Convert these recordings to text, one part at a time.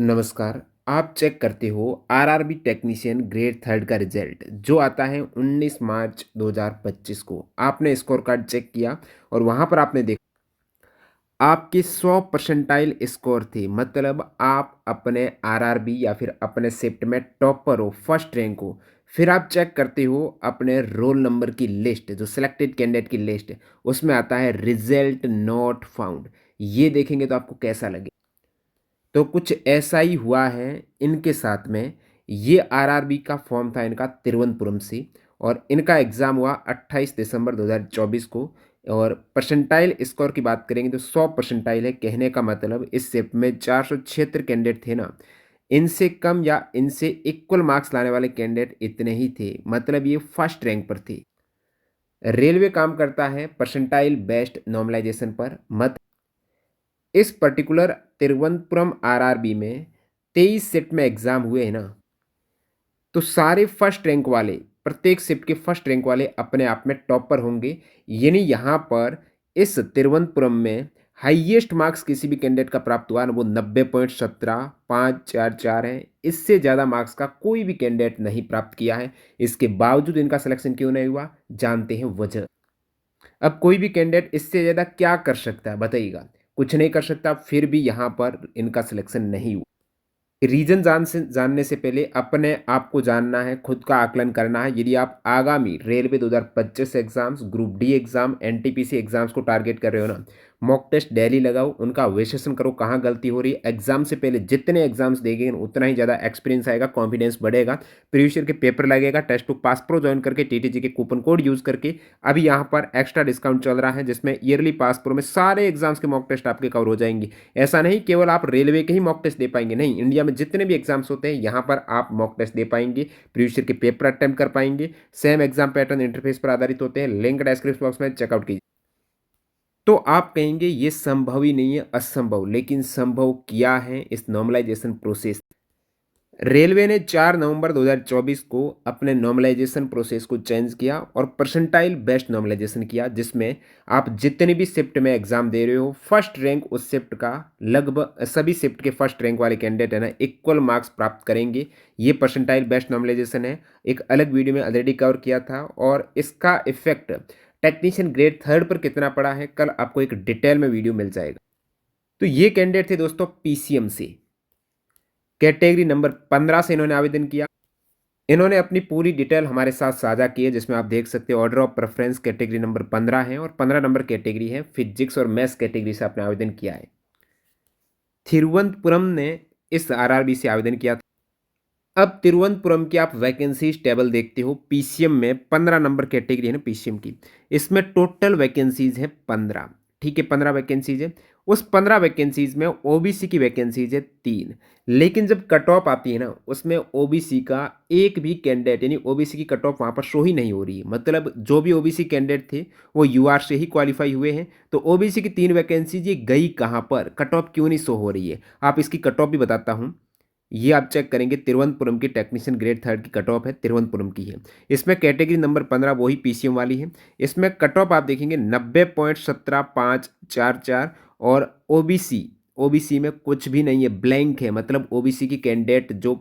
नमस्कार। आप चेक करते हो आरआरबी टेक्नीशियन ग्रेड थर्ड का रिजल्ट जो आता है 19 मार्च 2025 को। आपने स्कोर कार्ड चेक किया और वहाँ पर आपने देखा आपके 100 परसेंटाइल स्कोर थे। मतलब आप अपने आरआरबी या फिर अपने शिफ्ट में टॉपर हो, फर्स्ट रैंक हो। फिर आप चेक करते हो अपने रोल नंबर की लिस्ट, जो सिलेक्टेड कैंडिडेट की लिस्ट, उसमें आता है रिजल्ट नॉट फाउंड। ये देखेंगे तो आपको कैसा लगे। तो कुछ ऐसा ही हुआ है इनके साथ में। ये आरआरबी का फॉर्म था इनका तिरुवनंतपुरम से, और इनका एग्ज़ाम हुआ 28 दिसंबर 2024 को। और परसेंटाइल स्कोर की बात करेंगे तो 100 परसेंटाइल है। कहने का मतलब इस शिफ्ट में 476 कैंडिडेट थे ना, इनसे कम या इनसे इक्वल मार्क्स लाने वाले कैंडिडेट इतने ही थे। मतलब ये फर्स्ट रैंक पर थे। रेलवे काम करता है परसेंटाइल बेस्ड नॉर्मलाइजेशन पर। मत इस पर्टिकुलर तिरुवनंतपुरम आरआरबी में 23 शिफ्ट में एग्जाम हुए हैं ना, तो सारे फर्स्ट रैंक वाले, प्रत्येक शिफ्ट के फर्स्ट रैंक वाले अपने आप में टॉपर होंगे। यानी यहाँ पर इस तिरुवनंतपुरम में हाईएस्ट मार्क्स किसी भी कैंडिडेट का प्राप्त हुआ ना, वो 90.17 544 है। इससे ज़्यादा मार्क्स का कोई भी कैंडिडेट नहीं प्राप्त किया है। इसके बावजूद इनका सिलेक्शन क्यों नहीं हुआ, जानते हैं वजह। अब कोई भी कैंडिडेट इससे ज़्यादा क्या कर सकता है बताइएगा? कुछ नहीं कर सकता, फिर भी यहाँ पर इनका सिलेक्शन नहीं हुआ। रीज़न जानने से पहले अपने आप को जानना है, खुद का आकलन करना है। यदि आप आगामी railway 2025 exams, group D exam, NTPC exams को टारगेट कर रहे हो ना, मॉक टेस्ट डेली लगाओ, उनका विश्लेषण करो कहाँ गलती हो रही है। एग्ज़ाम से पहले जितने एग्ज़ाम्स देंगे उतना ही ज़्यादा एक्सपीरियंस आएगा, कॉन्फिडेंस बढ़ेगा। प्रीवियस ईयर के पेपर लगेगा, test book pass pro join करके टीटीजी के कूपन कोड यूज़ करके अभी यहाँ पर एक्स्ट्रा डिस्काउंट चल रहा है, जिसमें ईयरली पास प्रो में सारे एग्ज़ाम्स के मॉक टेस्ट आपके कवर हो जाएंगे। ऐसा नहीं केवल आप रेलवे के ही मॉक टेस्ट दे पाएंगे, नहीं, इंडिया में जितने भी एग्जाम्स होते हैं यहाँ पर आप मॉक टेस्ट दे पाएंगे, प्रीवियस ईयर के पेपर अटेम्प्ट कर पाएंगे। सेम एग्जाम पैटर्न इंटरफेस पर आधारित होते हैं। लिंक डिस्क्रिप्शन बॉक्स में चेकआउट कीजिए। तो आप कहेंगे ये संभव ही नहीं है, असंभव, लेकिन संभव किया है इस नॉर्मलाइजेशन प्रोसेस। रेलवे ने 4 नवंबर 2024 को अपने नॉर्मलाइजेशन प्रोसेस को चेंज किया और परसेंटाइल बेस्ड नॉर्मलाइजेशन किया, जिसमें आप जितनी भी शिफ्ट में एग्जाम दे रहे हो, फर्स्ट रैंक उस शिफ्ट का, लगभग सभी शिफ्ट के फर्स्ट रैंक वाले कैंडिडेट है ना, इक्वल मार्क्स प्राप्त करेंगे। ये परसेंटाइल बेस्ड नॉर्मलाइजेशन है। एक अलग वीडियो में ऑलरेडी कवर किया था, और इसका इफेक्ट टेक्नीशियन ग्रेड थर्ड पर कितना पड़ा है, कल आपको एक डिटेल में वीडियो मिल जाएगा। तो ये कैंडिडेट थे दोस्तों पीसीएम से, कैटेगरी नंबर 15 से इन्होंने आवेदन किया। इन्होंने अपनी पूरी डिटेल हमारे साथ साझा की है, जिसमें आप देख सकते हो order of preference category number 15 है और 15 नंबर कैटेगरी है फिजिक्स और मैथ्स कैटेगरी से आपने आवेदन किया है। तिरुवनंतपुरम ने इस आरआरबी से आवेदन किया था। अब तिरुवनंतपुरम की आप वैकेंसीज टेबल देखते हो, पीसीएम में 15 नंबर कैटेगरी है ना पीसीएम की, इसमें टोटल वैकेंसीज है 15। ठीक है, 15 वैकेंसीज है। उस 15 वैकेंसीज में ओबीसी की वैकेंसीज है 3। लेकिन जब कट ऑफ आती है ना, उसमें ओबीसी का एक भी कैंडिडेट, यानी ओबीसी की कट ऑफ वहाँ पर शो ही नहीं हो रही है। मतलब जो भी ओबीसी कैंडिडेट थे वो यूआर से ही क्वालिफाई हुए हैं। तो ओबीसी की 3 वैकेंसीज ये गई कहाँ पर, कट ऑफ क्यों नहीं शो हो रही है, आप इसकी कट ऑफ भी बताता हूँ। ये आप चेक करेंगे, तिरुवनंतपुरम की टेक्नीशियन ग्रेड थर्ड की कट ऑफ है, तिरुवनंतपुरम की है। इसमें कैटेगरी नंबर 15 वही पीसीएम वाली है। इसमें कट ऑफ आप देखेंगे 90.17544। और ओबीसी, ओबीसी में कुछ भी नहीं है, ब्लैंक है। मतलब ओबीसी की कैंडिडेट जो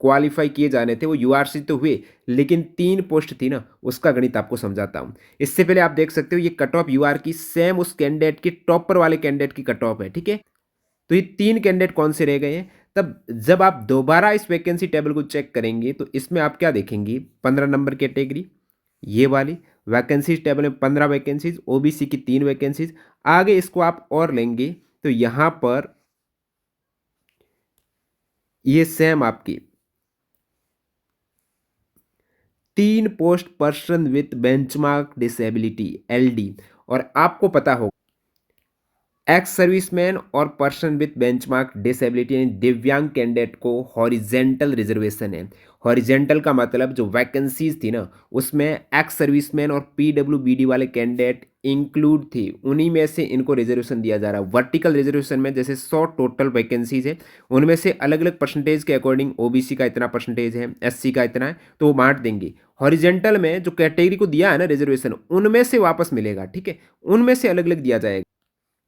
क्वालिफाई किए जाने थे वो यूआरसी तो हुए, लेकिन 3 पोस्ट थी ना, उसका गणित आपको समझाता हूँ। इससे पहले आप देख सकते हो ये कट ऑफ यूआर की सेम उस कैंडिडेट की, टॉपर वाले कैंडिडेट की कट ऑफ है। ठीक है, तो ये 3 कैंडिडेट कौन से रह गए हैं। तब जब आप दोबारा इस वैकेंसी टेबल को चेक करेंगे तो इसमें आप क्या देखेंगे, 15 नंबर कैटेगरी ये वाली वैकेंसीज टेबल में 15 वैकेंसीज, ओबीसी की 3 वैकेंसीज। आगे इसको आप और लेंगे तो यहां पर ये सेम आपकी 3 post person with benchmark disability LD. और आपको पता होगा एक्स सर्विसमैन और पर्सन विथ बेंचमार्क डिसेबिलिटी यानी दिव्यांग कैंडिडेट को हॉरिजेंटल रिजर्वेशन है। हॉरिजेंटल का मतलब जो वैकेंसीज थी ना, उसमें एक्स सर्विसमैन और पीडब्ल्यूबीडी वाले कैंडिडेट इंक्लूड थे, उन्हीं में से इनको रिजर्वेशन दिया जा रहा है। वर्टिकल रिजर्वेशन में जैसे 100 टोटल वैकेंसीज है, उनमें से अलग अलग परसेंटेज के अकॉर्डिंग ओबीसी का इतना परसेंटेज है, एससी का इतना है, तो वो बांट देंगे। हॉरिजेंटल में जो कैटेगरी को दिया है ना रिजर्वेशन, उनमें से वापस मिलेगा। ठीक है, उनमें से अलग अलग दिया जाएगा।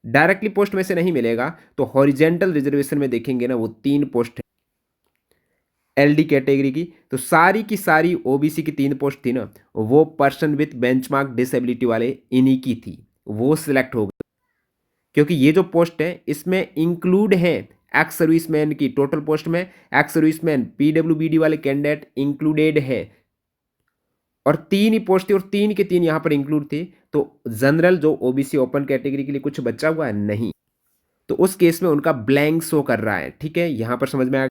डायरेक्टली पोस्ट में से नहीं मिलेगा, तो हॉरिजेंटल रिजर्वेशन में देखेंगे ना, वो 3 पोस्ट है एलडी कैटेगरी की। तो सारी की सारी ओबीसी की 3 पोस्ट थी ना, वो पर्सन विथ बेंचमार्क डिसेबिलिटी वाले इन्हीं की थी, वो सिलेक्ट हो गए। क्योंकि ये जो पोस्ट है इसमें इंक्लूड है एक्स सर्विसमैन की, टोटल पोस्ट में एक्स सर्विसमैन पीडब्ल्यूबीडी वाले कैंडिडेट इंक्लूडेड है, और 3 ही पोस्ट थी और 3 के 3 यहाँ पर इंक्लूड थे। तो जनरल जो ओबीसी ओपन कैटेगरी के लिए कुछ बचा हुआ है नहीं, तो उस केस में उनका ब्लैंक शो कर रहा है। ठीक है, यहां पर समझ में आ।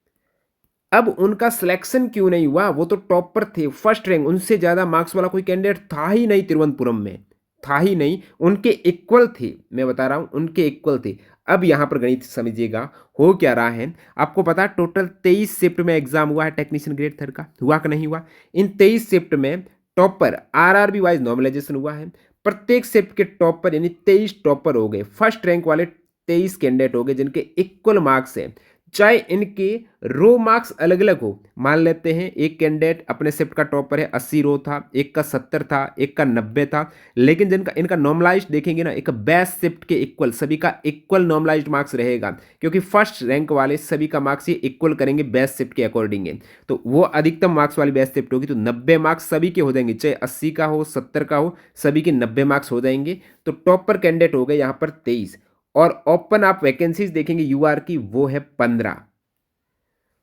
अब उनका सिलेक्शन क्यों नहीं हुआ, वो तो टॉपर थे, फर्स्ट रैंक, उनसे ज्यादा मार्क्स वाला कोई कैंडिडेट था ही नहीं तिरुवनंतपुरम में, था ही नहीं, उनके इक्वल थे, मैं बता रहा हूं उनके इक्वल थे। अब यहां पर गणित समझिएगा, हो क्या रहा है। आपको पता है टोटल 23 शिफ्ट में एग्जाम हुआ है टेक्नीशियन ग्रेड 3 का, हुआ कि नहीं हुआ। इन 23 शिफ्ट में टॉपर आरआरबी वाइज नॉर्मलाइजेशन हुआ है। प्रत्येक शिफ्ट के टॉपर यानी 23 टॉपर हो गए, फर्स्ट रैंक वाले 23 कैंडिडेट हो गए जिनके इक्वल मार्क्स है, चाहे इनके रो मार्क्स अलग अलग हो। मान लेते हैं एक कैंडिडेट अपने शिफ्ट का टॉपर है, 80 रो था, एक का 70 था, एक का 90 था, लेकिन जिनका इनका नॉर्मलाइज्ड देखेंगे ना, एक बेस्ट शिफ्ट के इक्वल, सभी का इक्वल नॉर्मलाइज्ड मार्क्स रहेगा, क्योंकि फर्स्ट रैंक वाले सभी का मार्क्स ये इक्वल करेंगे बेस्ट शिफ्ट के अकॉर्डिंग है। तो वो अधिकतम मार्क्स वाली बेस्ट शिफ्ट होगी, तो 90 मार्क्स सभी के हो जाएंगे, चाहे 80 का हो 70 का हो, सभी के 90 मार्क्स हो जाएंगे। तो टॉपर कैंडिडेट हो गए यहाँ पर 23, और ओपन आप वैकेंसीज देखेंगे यूआर की, वो है 15,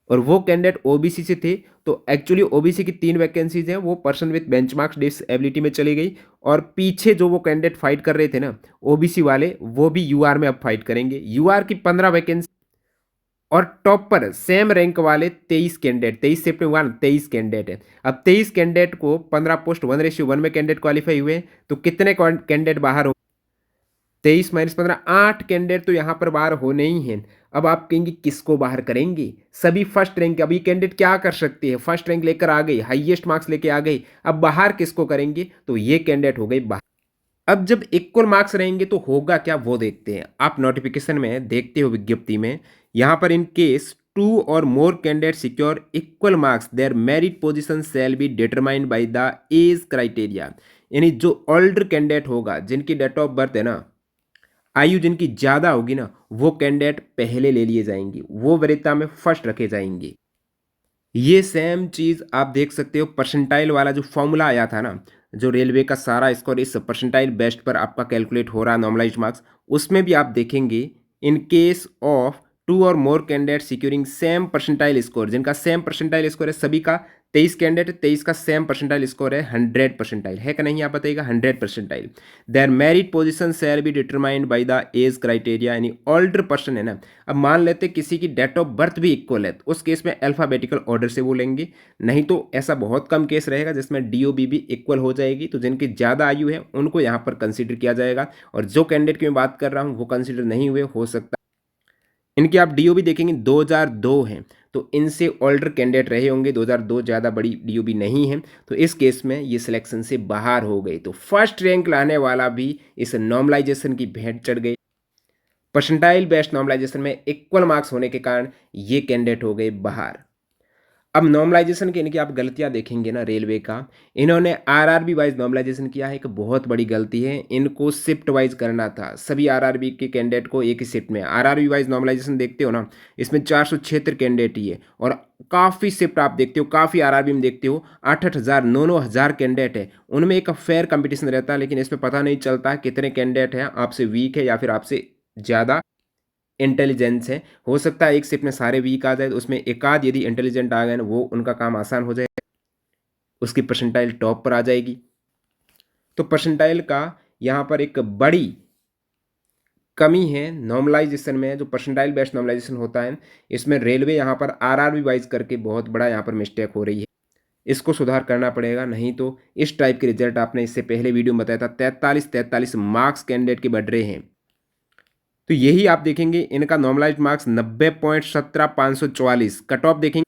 और वो कैंडिडेट ओबीसी से थे। तो एक्चुअली ओबीसी की 3 वैकेंसीज हैं, वो पर्सन विथ बेंचमार्क्स डिसेबिलिटी में चली गई, और पीछे जो वो कैंडिडेट फाइट कर रहे थे ना ओबीसी वाले, वो भी यूआर में अब फाइट करेंगे। यूआर की 15 वैकेंसी, और टॉपर सेम रैंक वाले 23 कैंडिडेट, 23 शिफ्ट में हुआ ना, 23 कैंडिडेट है। अब 23 कैंडिडेट को 15 पोस्ट 1:1 में कैंडिडेट क्वालिफाई हुए, तो कितने कैंडिडेट बाहर हो, 23 - 15, 8 कैंडिडेट तो यहाँ पर बाहर होने ही हैं। अब आप कहेंगे किसको बाहर करेंगे, सभी फर्स्ट रैंक, अभी कैंडिडेट क्या कर सकते हैं, फर्स्ट रैंक लेकर आ गई, हाईएस्ट मार्क्स लेके आ गई, अब बाहर किसको करेंगे, तो ये कैंडिडेट हो गई बाहर। अब जब इक्वल मार्क्स रहेंगे तो होगा क्या, वो देखते हैं। आप नोटिफिकेशन में देखते हो विज्ञप्ति में, यहाँ पर इन केस 2 और more candidate secure equal marks their merit position shall be determined by the age criteria. यानी जो ओल्डर कैंडिडेट होगा, जिनकी डेट ऑफ बर्थ है ना, आयु जिनकी ज़्यादा होगी ना, वो कैंडिडेट पहले ले लिए जाएंगे, वो वरीयता में फर्स्ट रखे जाएंगे। ये सेम चीज़ आप देख सकते हो, परसेंटाइल वाला जो फॉर्मूला आया था ना, जो रेलवे का सारा स्कोर इस परसेंटाइल बेस्ड पर आपका कैलकुलेट हो रहा है नॉर्मलाइज्ड मार्क्स, उसमें भी आप देखेंगे इन केस ऑफ 2 और more candidate securing same percentile score, जिनका सेम परसेंटाइल स्कोर है, सभी का 23 कैंडिडेट, 23 का सेम परसेंटाइल स्कोर है, 100 परसेंटाइल है कि नहीं, आप बताइएगा 100 percentile. Their merit position shall be determined by the age criteria, यानी ओल्डर पर्सन है ना। अब मान लेते किसी की डेट ऑफ बर्थ भी इक्वल है, तो उस केस में अल्फाबेटिकल ऑर्डर से बोलेंगे, नहीं तो ऐसा बहुत कम केस रहेगा जिसमें डीओबी भी इक्वल हो जाएगी, तो जिनकी ज़्यादा आयु है उनको यहाँ पर कंसिडर किया जाएगा, और जो कैंडिडेट की मैं बात कर रहा हूँ वो कंसिडर नहीं हुए, हो सकता इनकी आप डीओबी देखेंगे 2002 हैं, तो इनसे ओल्डर कैंडिडेट रहे होंगे, 2002 ज़्यादा बड़ी डीओबी नहीं है, तो इस केस में ये सिलेक्शन से बाहर हो गए। तो फर्स्ट रैंक लाने वाला भी इस नॉर्मलाइजेशन की भेंट चढ़ गई, परसेंटाइल बेस्ड नॉर्मलाइजेशन में इक्वल मार्क्स होने के कारण ये कैंडिडेट हो गए बाहर। अब नॉर्मलाइजेशन की इनकी आप गलतियां देखेंगे ना रेलवे का, इन्होंने आरआरबी वाइज नॉर्मलाइजेशन किया है, एक बहुत बड़ी गलती है, इनको शिफ्ट वाइज करना था, सभी आरआरबी के कैंडिडेट को एक ही शिफ्ट में। आरआरबी वाइज नॉर्मलाइजेशन देखते हो ना, इसमें 476 कैंडिडेट ही है, और काफ़ी शिफ्ट आप देखते हो, काफ़ी आरआरबी में देखते हो 8-8 हज़ार 9-9 हज़ार कैंडिडेट है, उनमें एक फेयर कंपटीशन रहता है, लेकिन इसमें पता नहीं चलता कितने कैंडिडेट हैं आपसे वीक है या फिर आपसे ज़्यादा इंटेलिजेंस है। हो सकता है एक शिफ्ट में सारे वीक आ जाए, तो उसमें एक आध यदि इंटेलिजेंट आ गए ना, वो उनका काम आसान हो जाए, उसकी परसेंटाइल टॉप पर आ जाएगी। तो परसेंटाइल का यहाँ पर एक बड़ी कमी है नॉर्मलाइजेशन में, जो परसेंटाइल बेस्ड नॉर्मलाइजेशन होता है, इसमें रेलवे यहाँ पर आरआरबी वाइज करके बहुत बड़ा यहाँ पर मिस्टेक हो रही है, इसको सुधार करना पड़ेगा, नहीं तो इस टाइप के रिजल्ट आपने इससे पहले वीडियो में बताया था, 43 मार्क्स कैंडिडेट के बढ़ रहे हैं। तो यही आप देखेंगे इनका नॉर्मलाइज्ड मार्क्स 90.17,544, कट ऑफ देखेंगे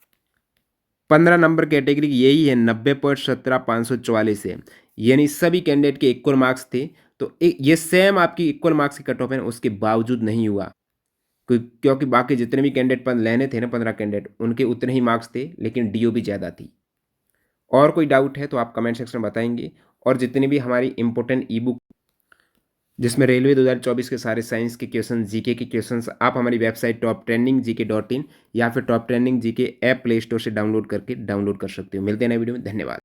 15 नंबर कैटेगरी की यही है, 90.17,544 है, यानी सभी कैंडिडेट के इक्वल मार्क्स थे। तो ये सेम आपकी इक्वल मार्क्स की कट ऑफ है, उसके बावजूद नहीं हुआ, क्योंकि बाकी जितने भी कैंडिडेट लेने थे ना 15 कैंडिडेट, उनके उतने ही मार्क्स थे, लेकिन डीओ भी ज़्यादा थी। और कोई डाउट है तो आप कमेंट सेक्शन में बताएंगे, और जितनी भी हमारी इंपॉर्टेंट ई बुक जिसमें रेलवे 2024 के सारे साइंस के क्वेश्चन, जीके के क्वेश्चंस आप हमारी website top trending GK dot in या फिर top trending GK app play store से डाउनलोड कर सकते हो। मिलते हैं नए वीडियो में, धन्यवाद।